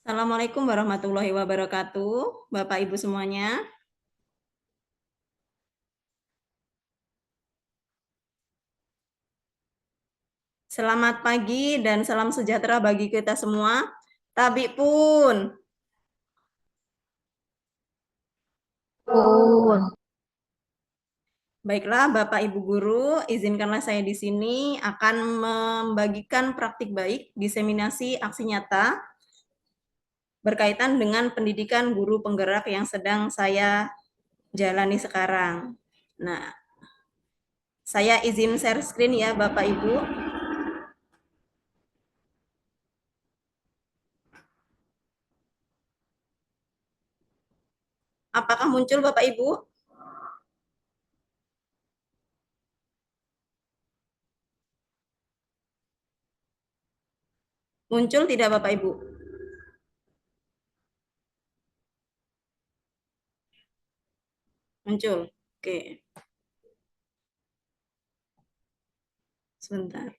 Assalamualaikum warahmatullahi wabarakatuh, Bapak Ibu semuanya. Selamat pagi dan salam sejahtera bagi kita semua. Tabi pun. Pun. Baiklah, Bapak Ibu guru, izinkanlah saya di sini akan membagikan praktik baik diseminasi aksi nyata berkaitan dengan pendidikan guru penggerak yang sedang saya jalani sekarang. Nah, saya izin share screen ya, Bapak Ibu. Apakah muncul Bapak Ibu? Muncul tidak Bapak Ibu? Muncul. Oke, sebentar.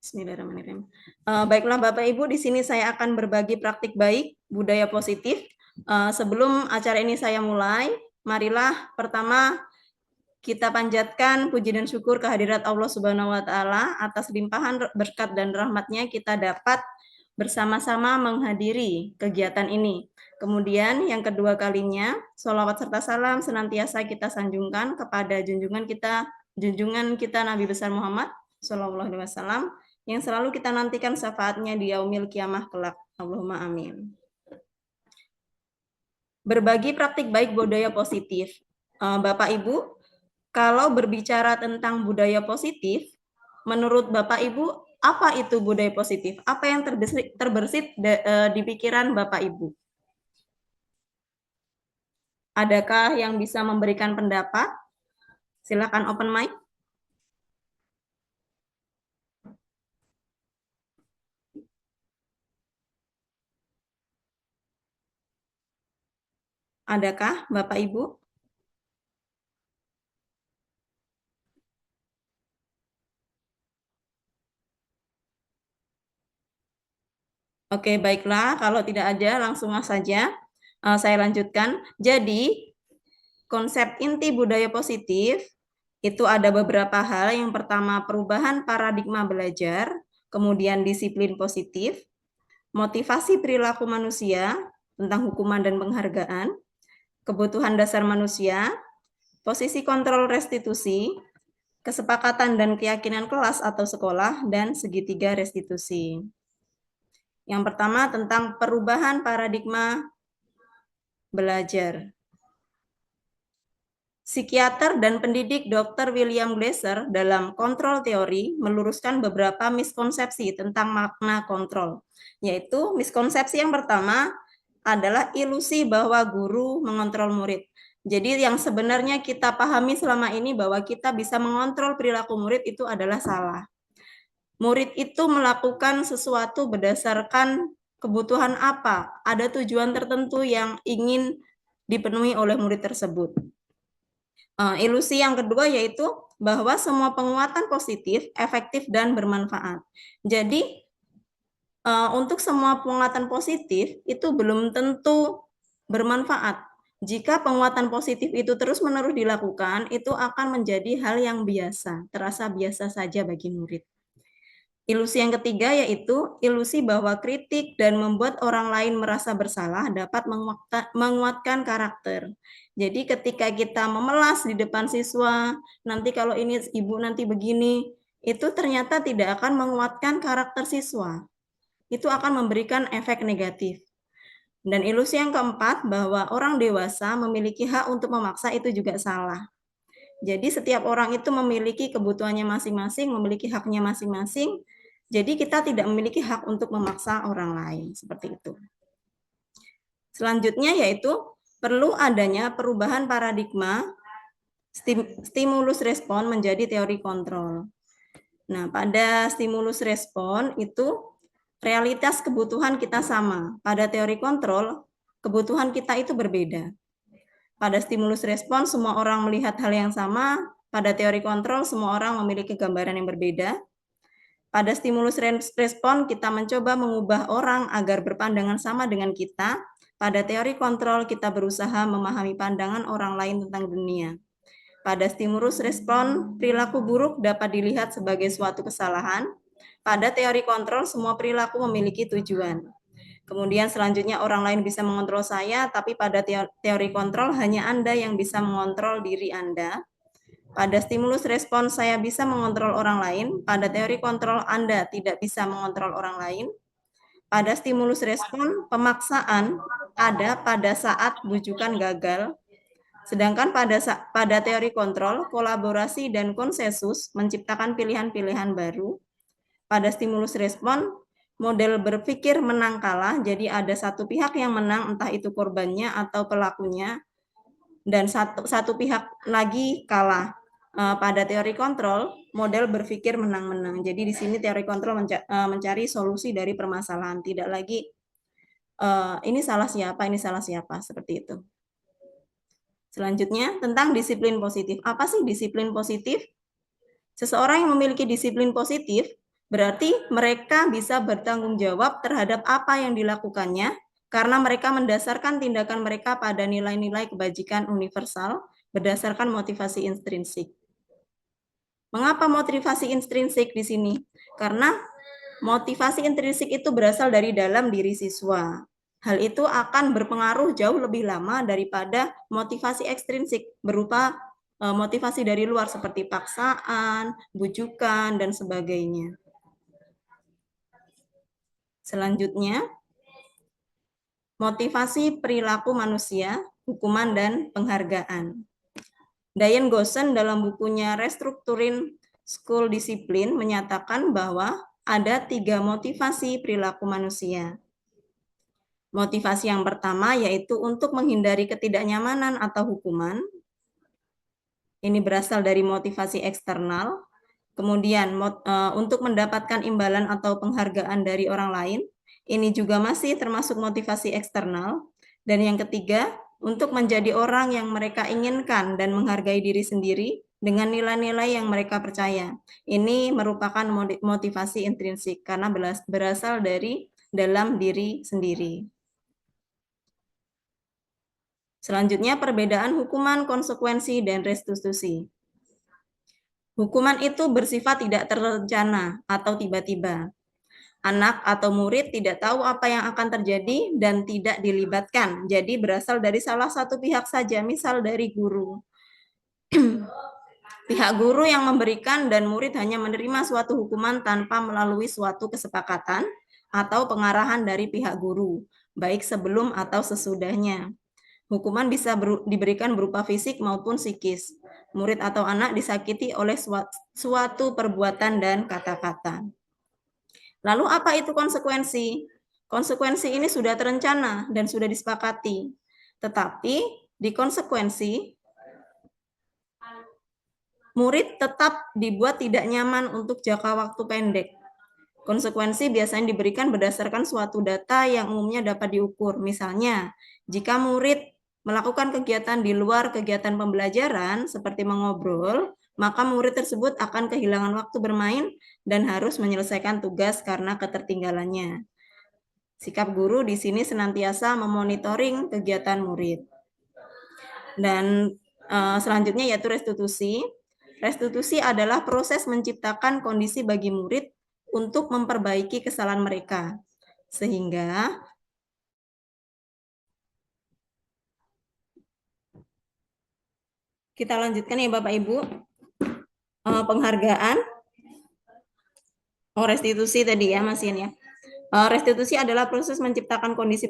Bismillahirrahmanirrahim. Baiklah Bapak Ibu, di sini saya akan berbagi praktik baik budaya positif. Sebelum acara ini saya mulai, marilah pertama kita panjatkan puji dan syukur kehadirat Allah Subhanahu wa taala atas limpahan berkat dan rahmatnya kita dapat bersama-sama menghadiri kegiatan ini. Kemudian yang kedua kalinya, sholawat serta salam senantiasa kita sanjungkan kepada junjungan kita Nabi besar Muhammad Shallallahu Alaihi Wasallam yang selalu kita nantikan syafaatnya di yaumil kiamah kelak. Allahumma amin. Berbagi praktik baik budaya positif. Bapak Ibu, kalau berbicara tentang budaya positif, menurut Bapak Ibu, apa itu budaya positif? Apa yang terbersit di pikiran Bapak Ibu? Adakah yang bisa memberikan pendapat? Silakan open mic. Adakah Bapak Ibu? Oke, baiklah. Kalau tidak ada, langsung saja saya lanjutkan. Jadi, konsep inti budaya positif itu ada beberapa hal. Yang pertama, perubahan paradigma belajar, kemudian disiplin positif, motivasi perilaku manusia tentang hukuman dan penghargaan, kebutuhan dasar manusia, posisi kontrol restitusi, kesepakatan dan keyakinan kelas atau sekolah, dan segitiga restitusi. Yang pertama tentang perubahan paradigma belajar. Psikiater dan pendidik Dr. William Glasser dalam kontrol teori meluruskan beberapa miskonsepsi tentang makna kontrol, yaitu miskonsepsi yang pertama adalah ilusi bahwa guru mengontrol murid. Jadi yang sebenarnya kita pahami selama ini bahwa kita bisa mengontrol perilaku murid itu adalah salah. Murid itu melakukan sesuatu berdasarkan kebutuhan apa, ada tujuan tertentu yang ingin dipenuhi oleh murid tersebut. Ilusi yang kedua yaitu bahwa semua penguatan positif, efektif, dan bermanfaat. Jadi, untuk semua penguatan positif itu belum tentu bermanfaat. Jika penguatan positif itu terus-menerus dilakukan, itu akan menjadi hal yang biasa, terasa biasa saja bagi murid. Ilusi yang ketiga yaitu ilusi bahwa kritik dan membuat orang lain merasa bersalah dapat menguatkan karakter. Jadi ketika kita memelas di depan siswa, nanti kalau ini ibu nanti begini, itu ternyata tidak akan menguatkan karakter siswa. Itu akan memberikan efek negatif. Dan ilusi yang keempat bahwa orang dewasa memiliki hak untuk memaksa itu juga salah. Jadi setiap orang itu memiliki kebutuhannya masing-masing, memiliki haknya masing-masing. Jadi kita tidak memiliki hak untuk memaksa orang lain, seperti itu. Selanjutnya yaitu perlu adanya perubahan paradigma stimulus respon menjadi teori kontrol. Nah, pada stimulus respon itu realitas kebutuhan kita sama. Pada teori kontrol, kebutuhan kita itu berbeda. Pada stimulus respon, semua orang melihat hal yang sama. Pada teori kontrol, semua orang memiliki gambaran yang berbeda. Pada stimulus respon, kita mencoba mengubah orang agar berpandangan sama dengan kita. Pada teori kontrol, kita berusaha memahami pandangan orang lain tentang dunia. Pada stimulus respon, perilaku buruk dapat dilihat sebagai suatu kesalahan. Pada teori kontrol, semua perilaku memiliki tujuan. Kemudian selanjutnya orang lain bisa mengontrol saya, tapi pada teori kontrol hanya Anda yang bisa mengontrol diri Anda. Pada stimulus respon saya bisa mengontrol orang lain, pada teori kontrol Anda tidak bisa mengontrol orang lain. Pada stimulus respon, pemaksaan ada pada saat bujukan gagal, sedangkan pada teori kontrol, kolaborasi dan konsensus menciptakan pilihan-pilihan baru. Pada stimulus respon, model berpikir menang kalah, jadi ada satu pihak yang menang, entah itu korbannya atau pelakunya, dan satu pihak lagi kalah. Pada teori kontrol, model berpikir menang-menang. Jadi di sini teori kontrol mencari solusi dari permasalahan, tidak lagi ini salah siapa, seperti itu. Selanjutnya, tentang disiplin positif. Apa sih disiplin positif? Seseorang yang memiliki disiplin positif, berarti mereka bisa bertanggung jawab terhadap apa yang dilakukannya, karena mereka mendasarkan tindakan mereka pada nilai-nilai kebajikan universal berdasarkan motivasi intrinsik. Mengapa motivasi intrinsik di sini? Karena motivasi intrinsik itu berasal dari dalam diri siswa. Hal itu akan berpengaruh jauh lebih lama daripada motivasi ekstrinsik berupa motivasi dari luar seperti paksaan, bujukan, dan sebagainya. Selanjutnya, motivasi perilaku manusia, hukuman, dan penghargaan. Diane Gossen dalam bukunya Restructuring School Discipline menyatakan bahwa ada 3 motivasi perilaku manusia. Motivasi yang pertama yaitu untuk menghindari ketidaknyamanan atau hukuman. Ini berasal dari motivasi eksternal. Kemudian untuk mendapatkan imbalan atau penghargaan dari orang lain. Ini juga masih termasuk motivasi eksternal. Dan yang ketiga, untuk menjadi orang yang mereka inginkan dan menghargai diri sendiri dengan nilai-nilai yang mereka percaya. Ini merupakan motivasi intrinsik karena berasal dari dalam diri sendiri. Selanjutnya, perbedaan hukuman, konsekuensi, dan restitusi. Hukuman itu bersifat tidak terencana atau tiba-tiba. Anak atau murid tidak tahu apa yang akan terjadi dan tidak dilibatkan. Jadi berasal dari salah satu pihak saja, misal dari guru. Pihak guru yang memberikan dan murid hanya menerima suatu hukuman tanpa melalui suatu kesepakatan atau pengarahan dari pihak guru, baik sebelum atau sesudahnya. Hukuman bisa diberikan berupa fisik maupun psikis. Murid atau anak disakiti oleh suatu perbuatan dan kata-kata. Lalu apa itu konsekuensi? Konsekuensi ini sudah terencana dan sudah disepakati. Tetapi di konsekuensi, murid tetap dibuat tidak nyaman untuk jangka waktu pendek. Konsekuensi biasanya diberikan berdasarkan suatu data yang umumnya dapat diukur. Misalnya, jika murid melakukan kegiatan di luar kegiatan pembelajaran seperti mengobrol, maka murid tersebut akan kehilangan waktu bermain dan harus menyelesaikan tugas karena ketertinggalannya. Sikap guru di sini senantiasa memonitoring kegiatan murid. Dan selanjutnya yaitu restitusi. Restitusi adalah proses menciptakan kondisi bagi murid untuk memperbaiki kesalahan mereka. Sehingga kita lanjutkan ya Bapak Ibu. Penghargaan. Restitusi tadi ya Mas Ian ya. Restitusi adalah proses menciptakan kondisi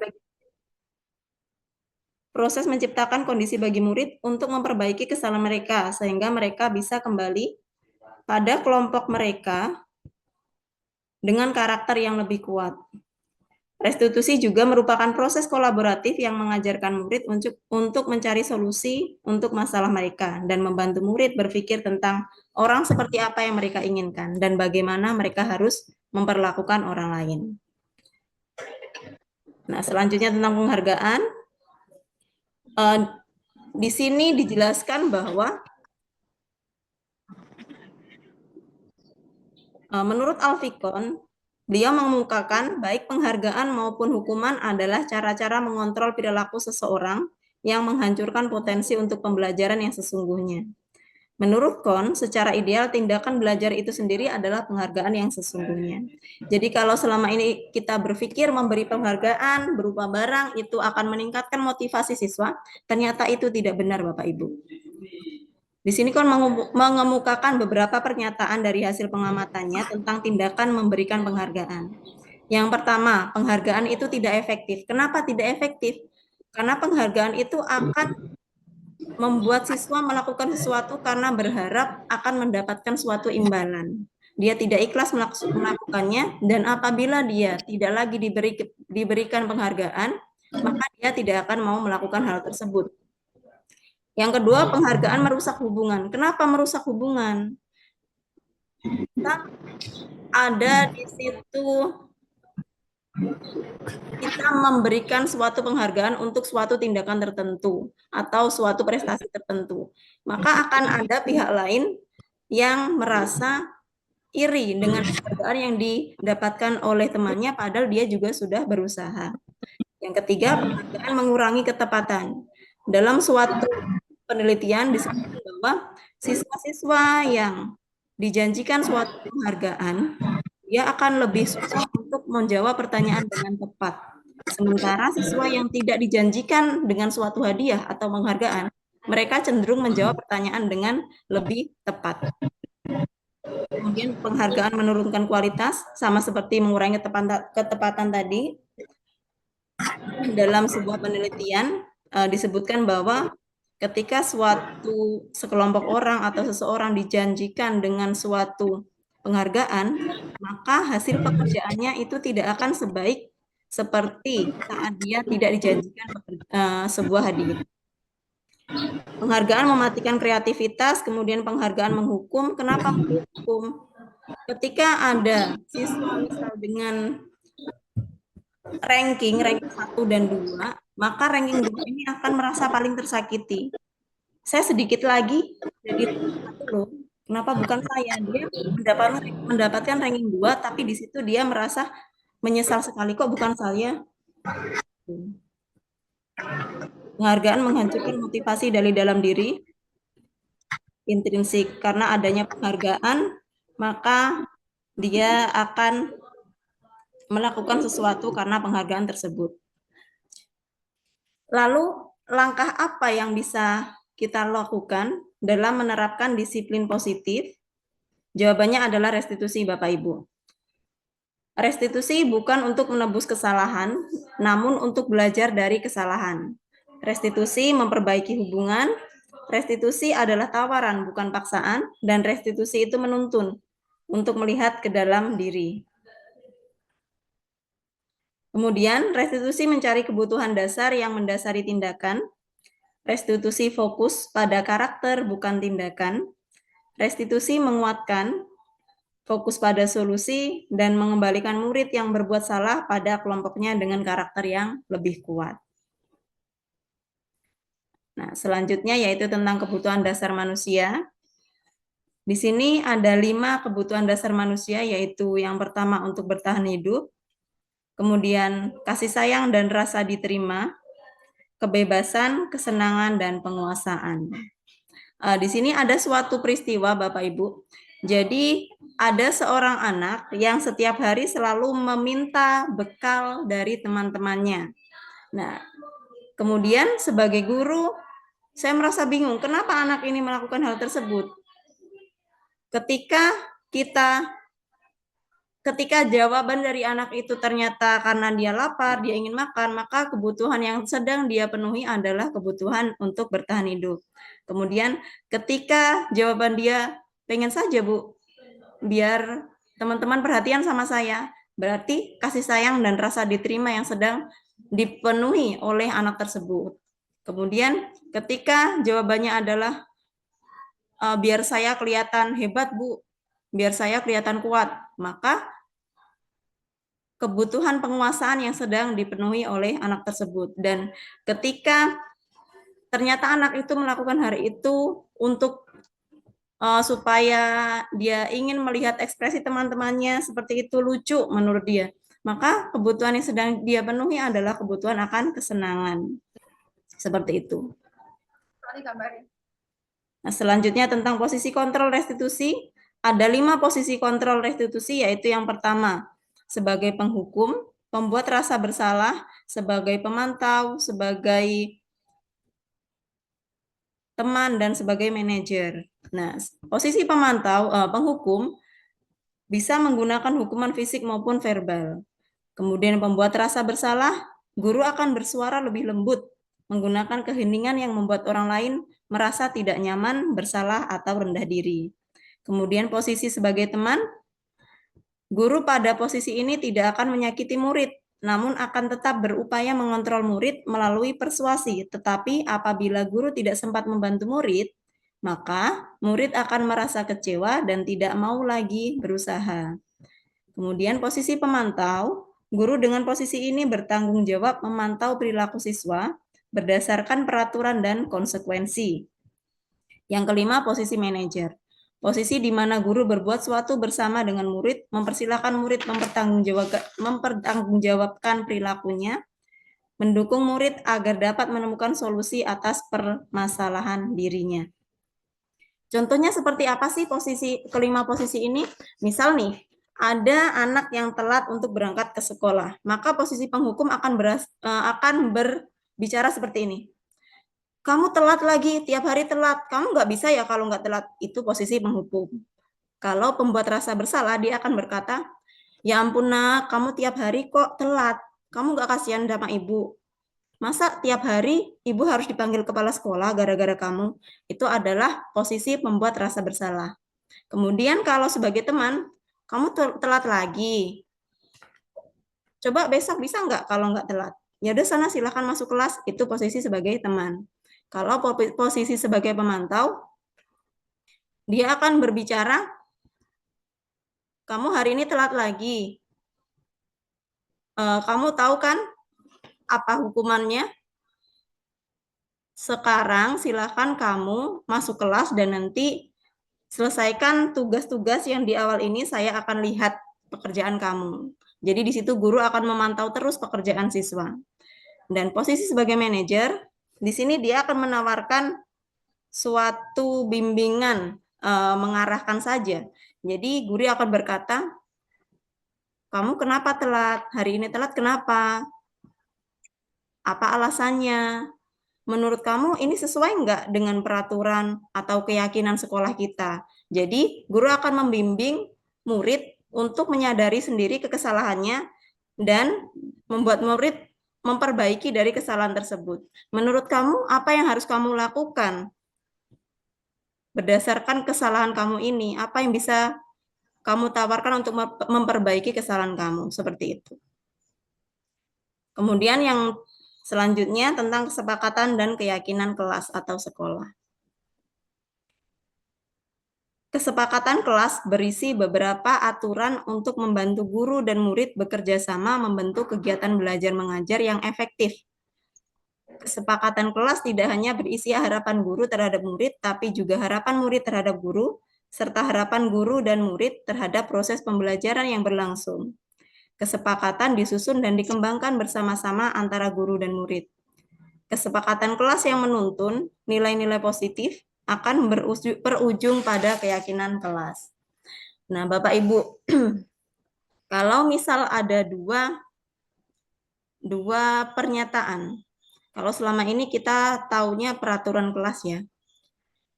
bagi murid untuk memperbaiki kesalahan mereka sehingga mereka bisa kembali pada kelompok mereka dengan karakter yang lebih kuat. Restitusi juga merupakan proses kolaboratif yang mengajarkan murid untuk mencari solusi untuk masalah mereka dan membantu murid berpikir tentang orang seperti apa yang mereka inginkan dan bagaimana mereka harus memperlakukan orang lain. Nah, selanjutnya tentang penghargaan. Di sini dijelaskan bahwa menurut Alfikon, beliau mengemukakan baik penghargaan maupun hukuman adalah cara-cara mengontrol perilaku seseorang yang menghancurkan potensi untuk pembelajaran yang sesungguhnya. Menurut Kon, secara ideal tindakan belajar itu sendiri adalah penghargaan yang sesungguhnya. Jadi kalau selama ini kita berpikir memberi penghargaan berupa barang itu akan meningkatkan motivasi siswa, ternyata itu tidak benar Bapak Ibu. Di sini Kon mengemukakan beberapa pernyataan dari hasil pengamatannya tentang tindakan memberikan penghargaan. Yang pertama, penghargaan itu tidak efektif. Kenapa tidak efektif? Karena penghargaan itu akan membuat siswa melakukan sesuatu karena berharap akan mendapatkan suatu imbalan. Dia tidak ikhlas melakukannya, dan apabila dia tidak lagi diberikan penghargaan, maka dia tidak akan mau melakukan hal tersebut. Yang kedua, penghargaan merusak hubungan. Kenapa merusak hubungan? Kita ada di situ kita memberikan suatu penghargaan untuk suatu tindakan tertentu atau suatu prestasi tertentu, maka akan ada pihak lain yang merasa iri dengan penghargaan yang didapatkan oleh temannya padahal dia juga sudah berusaha. Yang ketiga, penghargaan mengurangi ketepatan. Dalam suatu penelitian disebutkan bahwa siswa-siswa yang dijanjikan suatu penghargaan, dia akan lebih susah untuk menjawab pertanyaan dengan tepat. Sementara siswa yang tidak dijanjikan dengan suatu hadiah atau penghargaan, mereka cenderung menjawab pertanyaan dengan lebih tepat. Kemudian penghargaan menurunkan kualitas, sama seperti mengurangi ketepatan tadi. Dalam sebuah penelitian disebutkan bahwa ketika sekelompok orang atau seseorang dijanjikan dengan suatu penghargaan, maka hasil pekerjaannya itu tidak akan sebaik seperti saat dia tidak dijanjikan sebuah hadiah. Penghargaan mematikan kreativitas, kemudian penghargaan menghukum. Kenapa menghukum? Ketika ada siswa misal dengan ranking 1 dan 2, maka ranking 2 ini akan merasa paling tersakiti. Saya sedikit lagi jadi 1 loh. Kenapa bukan saya? Dia mendapatkan ranking 2, tapi di situ dia merasa menyesal sekali, kok bukan saya. Penghargaan menghancurkan motivasi dari dalam diri, intrinsik. Karena adanya penghargaan, maka dia akan melakukan sesuatu karena penghargaan tersebut. Lalu, langkah apa yang bisa kita lakukan dalam menerapkan disiplin positif? Jawabannya adalah restitusi, Bapak Ibu. Restitusi bukan untuk menebus kesalahan, namun untuk belajar dari kesalahan. Restitusi memperbaiki hubungan, restitusi adalah tawaran, bukan paksaan, dan restitusi itu menuntun untuk melihat ke dalam diri. Kemudian, restitusi mencari kebutuhan dasar yang mendasari tindakan. Restitusi fokus pada karakter, bukan tindakan. Restitusi menguatkan, fokus pada solusi, dan mengembalikan murid yang berbuat salah pada kelompoknya dengan karakter yang lebih kuat. Nah, selanjutnya yaitu tentang kebutuhan dasar manusia. Di sini ada 5 kebutuhan dasar manusia, yaitu yang pertama untuk bertahan hidup, kemudian kasih sayang dan rasa diterima, kebebasan, kesenangan, dan penguasaan. Di sini ada suatu peristiwa, Bapak Ibu. Jadi ada seorang anak yang setiap hari selalu meminta bekal dari teman-temannya. Nah, kemudian sebagai guru, saya merasa bingung, kenapa anak ini melakukan hal tersebut? Ketika jawaban dari anak itu ternyata karena dia lapar, dia ingin makan, maka kebutuhan yang sedang dia penuhi adalah kebutuhan untuk bertahan hidup. Kemudian ketika jawaban dia, pengen saja Bu, biar teman-teman perhatian sama saya, Berarti kasih sayang dan rasa diterima yang sedang dipenuhi oleh anak tersebut. Kemudian ketika jawabannya adalah biar saya kelihatan hebat, Bu, biar saya kelihatan kuat, maka kebutuhan penguasaan yang sedang dipenuhi oleh anak tersebut. Dan ketika ternyata anak itu melakukan hal itu untuk supaya dia ingin melihat ekspresi teman-temannya seperti itu lucu menurut dia, maka kebutuhan yang sedang dia penuhi adalah kebutuhan akan kesenangan. Seperti itu. Nah, selanjutnya tentang posisi kontrol restitusi, ada 5 posisi kontrol restitusi, yaitu yang pertama, sebagai penghukum, pembuat rasa bersalah, sebagai pemantau, sebagai teman, dan sebagai manajer. Nah, posisi pemantau, penghukum, bisa menggunakan hukuman fisik maupun verbal. Kemudian pembuat rasa bersalah, guru akan bersuara lebih lembut, menggunakan keheningan yang membuat orang lain merasa tidak nyaman, bersalah, atau rendah diri. Kemudian posisi sebagai teman, guru pada posisi ini tidak akan menyakiti murid, namun akan tetap berupaya mengontrol murid melalui persuasi. Tetapi apabila guru tidak sempat membantu murid, maka murid akan merasa kecewa dan tidak mau lagi berusaha. Kemudian posisi pemantau, guru dengan posisi ini bertanggung jawab memantau perilaku siswa berdasarkan peraturan dan konsekuensi. Yang kelima, posisi manajer. Posisi di mana guru berbuat suatu bersama dengan murid, mempersilahkan murid mempertanggungjawabkan perilakunya, mendukung murid agar dapat menemukan solusi atas permasalahan dirinya. Contohnya seperti apa sih kelima posisi ini? Misal nih, ada anak yang telat untuk berangkat ke sekolah, maka posisi penghukum akan berbicara seperti ini. Kamu telat lagi, tiap hari telat. Kamu nggak bisa ya kalau nggak telat. Itu posisi penghukum. Kalau pembuat rasa bersalah, dia akan berkata, ya ampun nak, kamu tiap hari kok telat. Kamu nggak kasihan sama ibu. Masa tiap hari ibu harus dipanggil kepala sekolah gara-gara kamu? Itu adalah posisi pembuat rasa bersalah. Kemudian kalau sebagai teman, kamu telat lagi. Coba besok bisa nggak kalau nggak telat? Ya udah sana silahkan masuk kelas. Itu posisi sebagai teman. Kalau posisi sebagai pemantau, dia akan berbicara, kamu hari ini telat lagi. Kamu tahu kan apa hukumannya? Sekarang silahkan kamu masuk kelas dan nanti selesaikan tugas-tugas yang di awal ini, saya akan lihat pekerjaan kamu. Jadi di situ guru akan memantau terus pekerjaan siswa. Dan posisi sebagai manajer, di sini dia akan menawarkan suatu bimbingan, mengarahkan saja. Jadi guru akan berkata, kamu kenapa telat? Hari ini telat kenapa? Apa alasannya? Menurut kamu ini sesuai nggak dengan peraturan atau keyakinan sekolah kita? Jadi guru akan membimbing murid untuk menyadari sendiri kesalahannya dan membuat murid memperbaiki dari kesalahan tersebut. Menurut kamu apa yang harus kamu lakukan? Berdasarkan kesalahan kamu ini, apa yang bisa kamu tawarkan untuk memperbaiki kesalahan kamu? Seperti itu. Kemudian yang selanjutnya tentang kesepakatan dan keyakinan kelas atau sekolah. Kesepakatan kelas berisi beberapa aturan untuk membantu guru dan murid bekerja sama membentuk kegiatan belajar mengajar yang efektif. Kesepakatan kelas tidak hanya berisi harapan guru terhadap murid, tapi juga harapan murid terhadap guru, serta harapan guru dan murid terhadap proses pembelajaran yang berlangsung. Kesepakatan disusun dan dikembangkan bersama-sama antara guru dan murid. Kesepakatan kelas yang menuntun nilai-nilai positif akan berujung pada keyakinan kelas. Nah, Bapak Ibu, kalau misal ada dua pernyataan, kalau selama ini kita taunya peraturan kelas ya.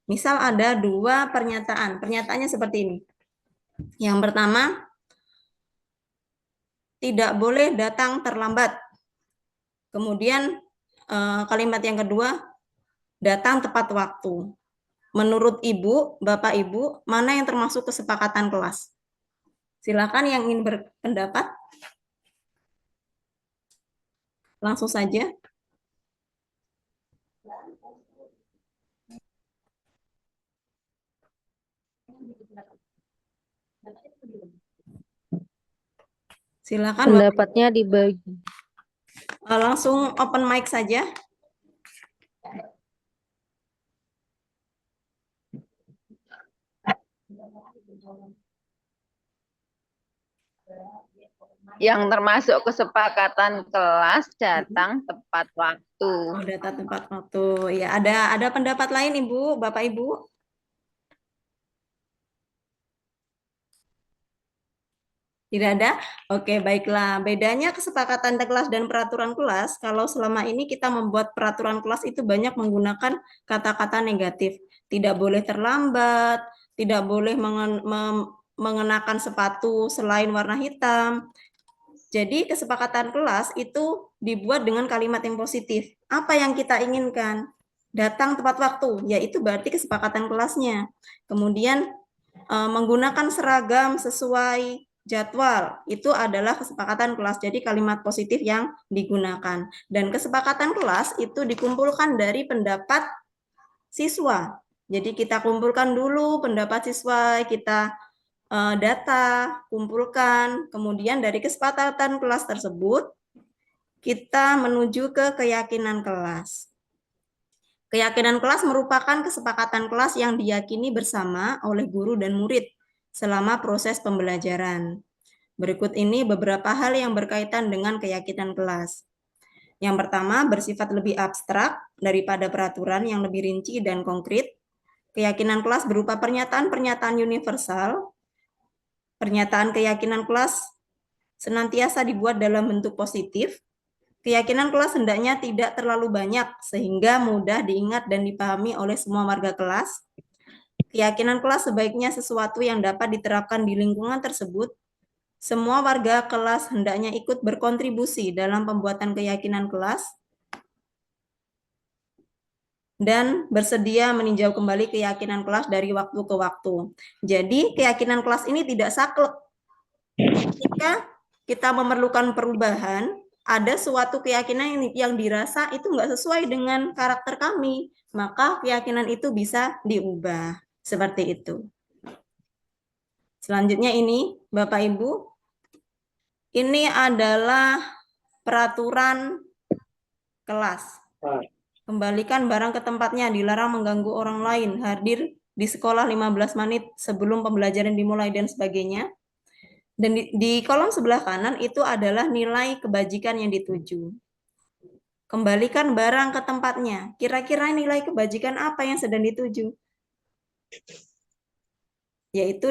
Misal ada dua pernyataan, pernyataannya seperti ini. Yang pertama, tidak boleh datang terlambat. Kemudian kalimat yang kedua, datang tepat waktu. Menurut Ibu, Bapak Ibu, mana yang termasuk kesepakatan kelas? Silakan yang ingin berpendapat. Langsung saja. Silakan Pendapatnya dibagi. langsung open mic saja. Yang termasuk kesepakatan kelas datang tepat waktu. Data tempat waktu. Ya, ada pendapat lain Ibu, Bapak Ibu? Tidak ada? Oke, baiklah. Bedanya kesepakatan kelas dan peraturan kelas, kalau selama ini kita membuat peraturan kelas itu banyak menggunakan kata-kata negatif. Tidak boleh terlambat, tidak boleh mengenakan sepatu selain warna hitam. Jadi kesepakatan kelas itu dibuat dengan kalimat yang positif. Apa yang kita inginkan? Datang tepat waktu, yaitu berarti kesepakatan kelasnya. Kemudian menggunakan seragam sesuai jadwal itu adalah kesepakatan kelas. Jadi kalimat positif yang digunakan. Dan kesepakatan kelas itu dikumpulkan dari pendapat siswa. Jadi kita kumpulkan dulu pendapat siswa, kita data, kumpulkan, kemudian dari kesepakatan kelas tersebut kita menuju ke keyakinan kelas. Keyakinan kelas merupakan kesepakatan kelas yang diyakini bersama oleh guru dan murid selama proses pembelajaran. Berikut ini beberapa hal yang berkaitan dengan keyakinan kelas. Yang pertama, bersifat lebih abstrak daripada peraturan yang lebih rinci dan konkret. Keyakinan kelas berupa pernyataan-pernyataan universal. Pernyataan keyakinan kelas senantiasa dibuat dalam bentuk positif. Keyakinan kelas hendaknya tidak terlalu banyak sehingga mudah diingat dan dipahami oleh semua warga kelas. Keyakinan kelas sebaiknya sesuatu yang dapat diterapkan di lingkungan tersebut. Semua warga kelas hendaknya ikut berkontribusi dalam pembuatan keyakinan kelas dan bersedia meninjau kembali keyakinan kelas dari waktu ke waktu. Jadi keyakinan kelas ini tidak saklek. Ketika kita memerlukan perubahan, ada suatu keyakinan yang dirasa itu nggak sesuai dengan karakter kami, maka keyakinan itu bisa diubah. Seperti itu. Selanjutnya ini, Bapak Ibu, ini adalah peraturan kelas. Kembalikan barang ke tempatnya, dilarang mengganggu orang lain, hadir di sekolah 15 menit sebelum pembelajaran dimulai, dan sebagainya. Dan di kolom sebelah kanan itu adalah nilai kebajikan yang dituju. Kembalikan barang ke tempatnya. Kira-kira nilai kebajikan apa yang sedang dituju? Yaitu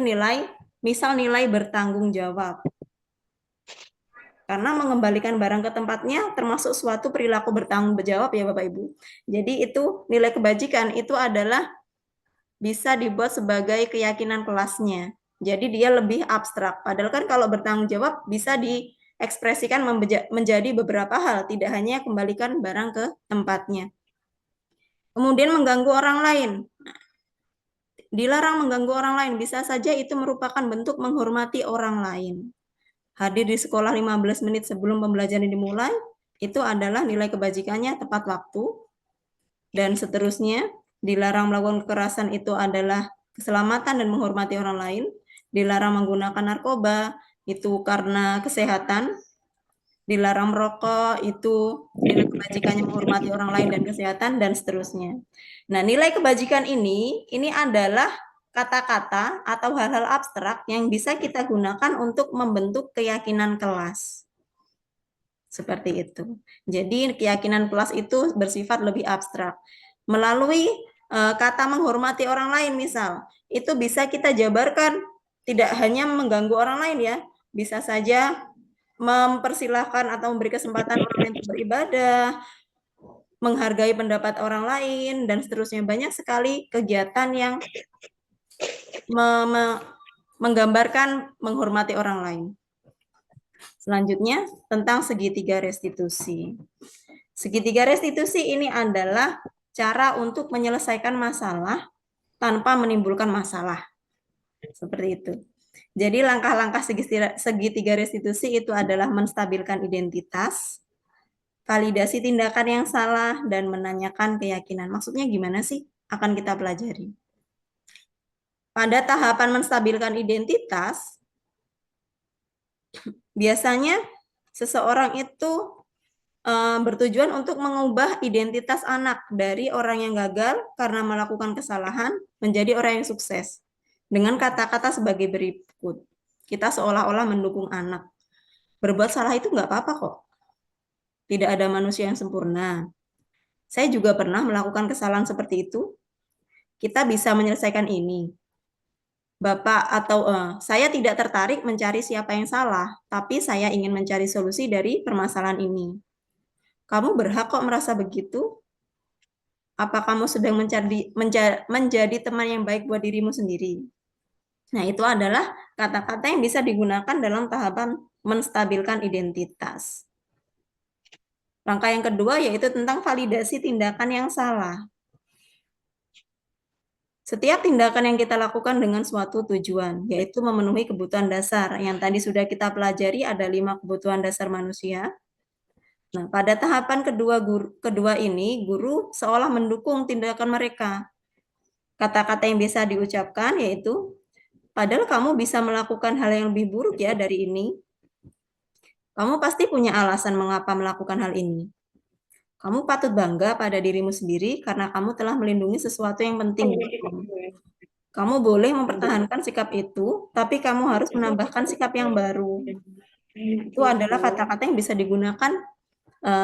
misal nilai bertanggung jawab. Karena mengembalikan barang ke tempatnya termasuk suatu perilaku bertanggung jawab ya Bapak Ibu. Jadi itu nilai kebajikan itu adalah bisa dibuat sebagai keyakinan kelasnya. Jadi dia lebih abstrak. Padahal kan kalau bertanggung jawab bisa diekspresikan menjadi beberapa hal, tidak hanya kembalikan barang ke tempatnya. Kemudian mengganggu orang lain. Dilarang mengganggu orang lain, bisa saja itu merupakan bentuk menghormati orang lain. Hadir di sekolah 15 menit sebelum pembelajaran dimulai, itu adalah nilai kebajikannya tepat waktu. Dan seterusnya, dilarang melakukan kekerasan itu adalah keselamatan dan menghormati orang lain. Dilarang menggunakan narkoba, itu karena kesehatan. Dilarang merokok, itu nilai kebajikannya menghormati orang lain dan kesehatan, dan seterusnya. Nah, nilai kebajikan ini adalah kata-kata atau hal-hal abstrak yang bisa kita gunakan untuk membentuk keyakinan kelas. Seperti itu. Jadi keyakinan kelas itu bersifat lebih abstrak. Melalui kata menghormati orang lain misal, itu bisa kita jabarkan tidak hanya mengganggu orang lain ya, bisa saja mempersilahkan atau memberi kesempatan orang lain untuk beribadah, menghargai pendapat orang lain, dan seterusnya. Banyak sekali kegiatan yang menggambarkan menghormati orang lain. Selanjutnya, tentang segitiga restitusi. Segitiga restitusi ini adalah cara untuk menyelesaikan masalah tanpa menimbulkan masalah. Seperti itu. Jadi langkah-langkah segitiga restitusi itu adalah menstabilkan identitas, validasi tindakan yang salah, dan menanyakan keyakinan. Maksudnya gimana sih? Akan kita pelajari. Pada tahapan menstabilkan identitas, biasanya seseorang itu bertujuan untuk mengubah identitas anak dari orang yang gagal karena melakukan kesalahan menjadi orang yang sukses. Dengan kata-kata sebagai berikut. Kita seolah-olah mendukung anak. Berbuat salah itu nggak apa-apa kok. Tidak ada manusia yang sempurna. Saya juga pernah melakukan kesalahan seperti itu. Kita bisa menyelesaikan ini. Bapak atau saya tidak tertarik mencari siapa yang salah, tapi saya ingin mencari solusi dari permasalahan ini. Kamu berhak kok merasa begitu. Apa kamu sedang menjadi teman yang baik buat dirimu sendiri? Nah, itu adalah kata-kata yang bisa digunakan dalam tahapan menstabilkan identitas. Langkah yang kedua yaitu tentang validasi tindakan yang salah. Setiap tindakan yang kita lakukan dengan suatu tujuan, yaitu memenuhi kebutuhan dasar. Yang tadi sudah kita pelajari ada 5 kebutuhan dasar manusia. Nah, pada tahapan kedua ini, guru seolah mendukung tindakan mereka. Kata-kata yang bisa diucapkan yaitu, padahal kamu bisa melakukan hal yang lebih buruk ya dari ini. Kamu pasti punya alasan mengapa melakukan hal ini. Kamu patut bangga pada dirimu sendiri karena kamu telah melindungi sesuatu yang penting. Kamu boleh mempertahankan sikap itu, tapi kamu harus menambahkan sikap yang baru. Itu adalah kata-kata yang bisa digunakan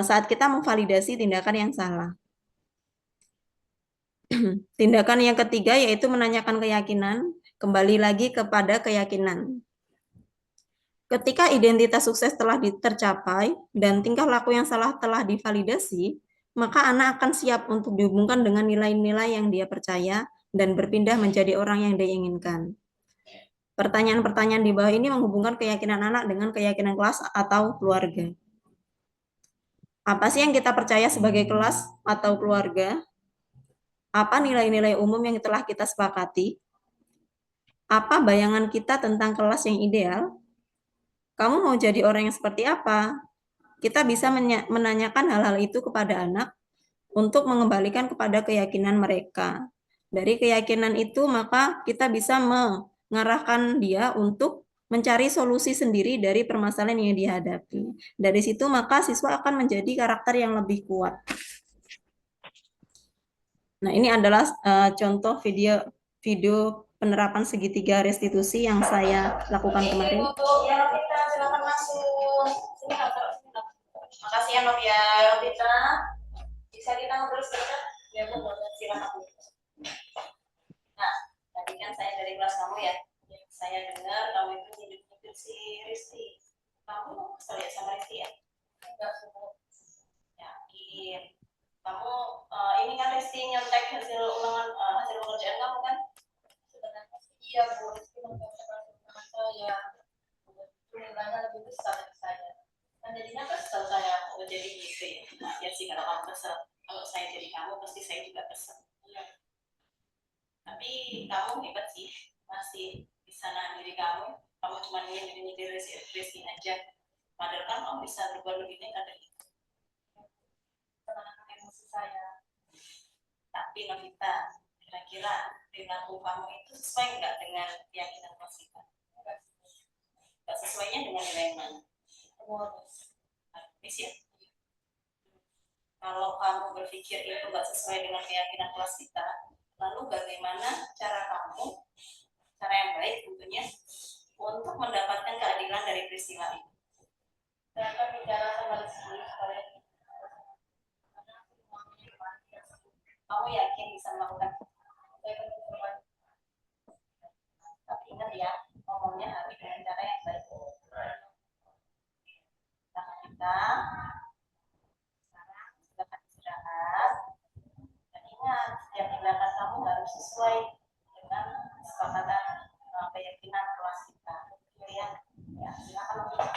saat kita memvalidasi tindakan yang salah. Tindakan yang ketiga yaitu menanyakan keyakinan, kembali lagi kepada keyakinan. Ketika identitas sukses telah tercapai dan tingkah laku yang salah telah divalidasi, maka anak akan siap untuk dihubungkan dengan nilai-nilai yang dia percaya dan berpindah menjadi orang yang dia inginkan. Pertanyaan-pertanyaan di bawah ini menghubungkan keyakinan anak dengan keyakinan kelas atau keluarga. Apa sih yang kita percaya sebagai kelas atau keluarga? Apa nilai-nilai umum yang telah kita sepakati? Apa bayangan kita tentang kelas yang ideal? Kamu mau jadi orang yang seperti apa? Kita bisa menanyakan hal-hal itu kepada anak untuk mengembalikan kepada keyakinan mereka. Dari keyakinan itu, maka kita bisa mengarahkan dia untuk mencari solusi sendiri dari permasalahan yang dihadapi. Dari situ, maka siswa akan menjadi karakter yang lebih kuat. Nah, ini adalah contoh video penerapan segitiga restitusi yang saya lakukan kemarin. Ya, Novita, silakan masuk. Sini, makasih ya, Novia. Novita, bisa kita ngobrol sebentar? Ya, Bu, silakan. Nah, tadi kan saya dari kelas kamu ya. Saya dengar kamu itu nyindir si Rizky. Kamu kesel ya sama Rizky ya? Enggak, Bu. Yakin. Kamu ini kan Rizky nyontek hasil ulangan hasil pekerjaan kamu kan? Sebenarnya iya, Bu. Rizky mengerjakan teman saya. Nilainya lebih besar dari saya. Kan jadinya kesel saya. Oh, jadi gitu ya. Nah, ya sih kalau kamu kesel. Kalau saya jadi kamu, pasti saya juga kesel. Iya. Tapi kamu hebat sih. Masih bisa nahan diri kamu. Kamu cuma nyindir Rizky aja. Padahal kan kamu bisa berbuat lebih baik dari itu. Tenangkan emosi saya. Tapi Novita, kira-kira perilaku kamu itu sesuai nggak dengan keyakinan kelas kita? Nggak sesuainya dengan nilai yang mana? Habis ya? Kalau kamu berpikir itu nggak sesuai dengan keyakinan kelas kita, lalu bagaimana cara kamu, cara yang baik tentunya, untuk mendapatkan keadilan dari peristiwa ini? Saya akan bicara sama Rizky supaya kamu yakin bisa melakukan? Tapi ingat ya, ngomongnya harus dengan cara yang baik. Nah, kita sekarang silakan istirahat. Dan ingat, setiap tindakan kamu harus sesuai dengan kesepakatan keyakinan kelas kita. Ya, silakan.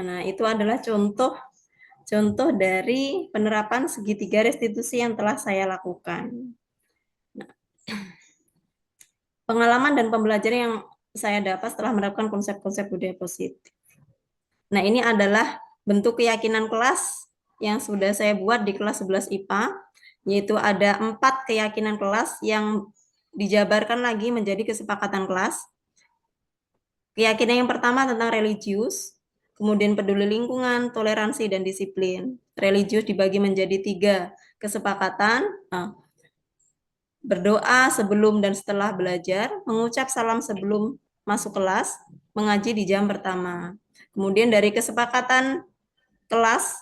Nah, itu adalah contoh dari penerapan segitiga restitusi yang telah saya lakukan. pengalaman dan pembelajaran yang saya dapat setelah menerapkan konsep-konsep budaya positif. Nah, ini adalah bentuk keyakinan kelas yang sudah saya buat di kelas 11 IPA, yaitu ada 4 keyakinan kelas yang dijabarkan lagi menjadi kesepakatan kelas. Keyakinan yang pertama tentang religius, kemudian peduli lingkungan, toleransi, dan disiplin. Religius dibagi menjadi 3 kesepakatan, berdoa sebelum dan setelah belajar, mengucap salam sebelum masuk kelas, mengaji di jam pertama. Kemudian dari kesepakatan kelas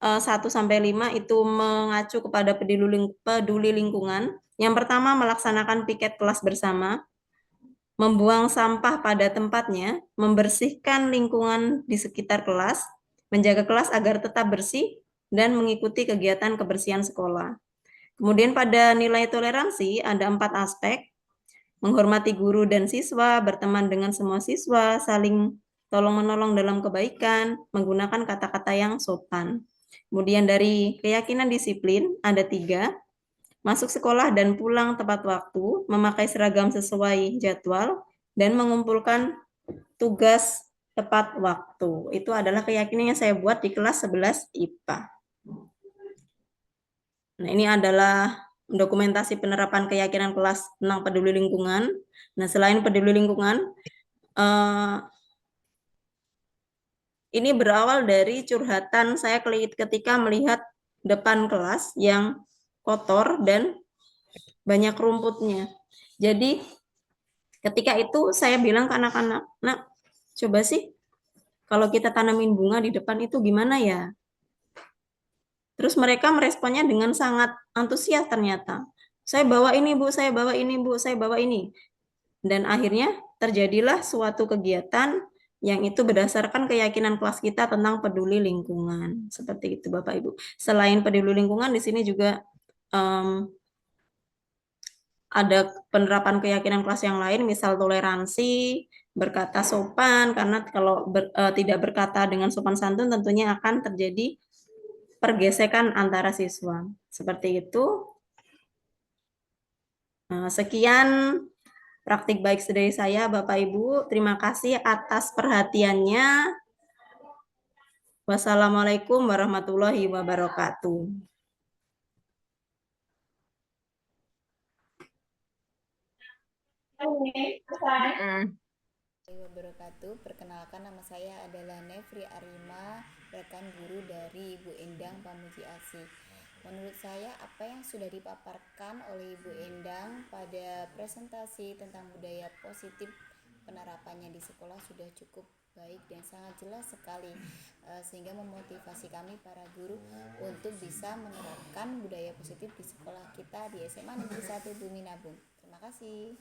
1-5 itu mengacu kepada peduli lingkungan. Yang pertama, melaksanakan piket kelas bersama, membuang sampah pada tempatnya, membersihkan lingkungan di sekitar kelas, menjaga kelas agar tetap bersih, dan mengikuti kegiatan kebersihan sekolah. Kemudian pada nilai toleransi ada 4 aspek, menghormati guru dan siswa, berteman dengan semua siswa, saling tolong-menolong dalam kebaikan, menggunakan kata-kata yang sopan. Kemudian dari keyakinan disiplin ada 3, masuk sekolah dan pulang tepat waktu, memakai seragam sesuai jadwal, dan mengumpulkan tugas tepat waktu. Itu adalah keyakinan yang saya buat di kelas 11 IPA. Nah, ini adalah dokumentasi penerapan keyakinan kelas tentang peduli lingkungan. Nah, selain peduli lingkungan, ini berawal dari curhatan saya ketika melihat depan kelas yang kotor dan banyak rumputnya. Jadi, ketika itu saya bilang ke anak-anak, "Nak, coba sih kalau kita tanamin bunga di depan itu gimana ya?" Terus mereka meresponnya dengan sangat antusias ternyata. "Saya bawa ini, Bu, saya bawa ini, Bu, saya bawa ini." Dan akhirnya terjadilah suatu kegiatan yang itu berdasarkan keyakinan kelas kita tentang peduli lingkungan. Seperti itu, Bapak Ibu. Selain peduli lingkungan, di sini juga ada penerapan keyakinan kelas yang lain, misal toleransi, berkata sopan, karena kalau tidak berkata dengan sopan santun tentunya akan terjadi pergesekan antara siswa. Seperti itu. Sekian praktik baik dari saya, Bapak Ibu. Terima kasih atas perhatiannya. Wassalamualaikum warahmatullahi wabarakatuh. Wabarakatuh. Perkenalkan, nama saya adalah Nefri Arima, rekan guru dari Ibu Endang Pamuji Asih. Menurut saya, apa yang sudah dipaparkan oleh Ibu Endang pada presentasi tentang budaya positif penerapannya di sekolah sudah cukup baik dan sangat jelas sekali, sehingga memotivasi kami para guru untuk bisa menerapkan budaya positif di sekolah kita di SMA Negeri 1 Bumi Nabung. Terima kasih.